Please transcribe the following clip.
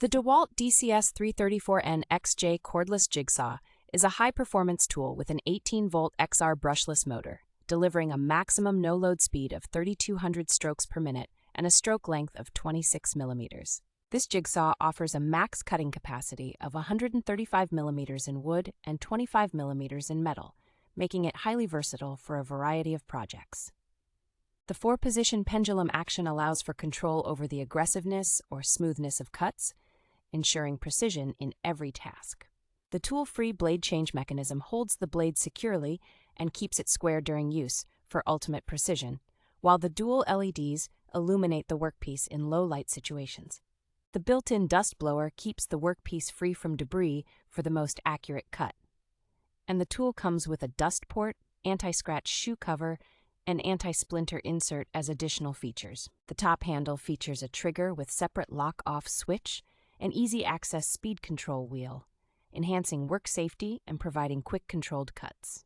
The DeWALT DCS334N-XJ Cordless Jigsaw is a high-performance tool with an 18-volt XR brushless motor, delivering a maximum no-load speed of 3,200 strokes per minute and a stroke length of 26 millimeters. This jigsaw offers a max cutting capacity of 135 millimeters in wood and 25 millimeters in metal, making it highly versatile for a variety of projects. The 4-position pendulum action allows for control over the aggressiveness or smoothness of cuts, ensuring precision in every task. The tool-free blade change mechanism holds the blade securely and keeps it square during use for ultimate precision, while the dual LEDs illuminate the workpiece in low-light situations. The built-in dust blower keeps the workpiece free from debris for the most accurate cut. And the tool comes with a dust port, anti-scratch shoe cover, and anti-splinter insert as additional features. The top handle features a trigger with separate lock-off switch and easy-access speed control wheel, enhancing work safety and providing quick controlled cuts.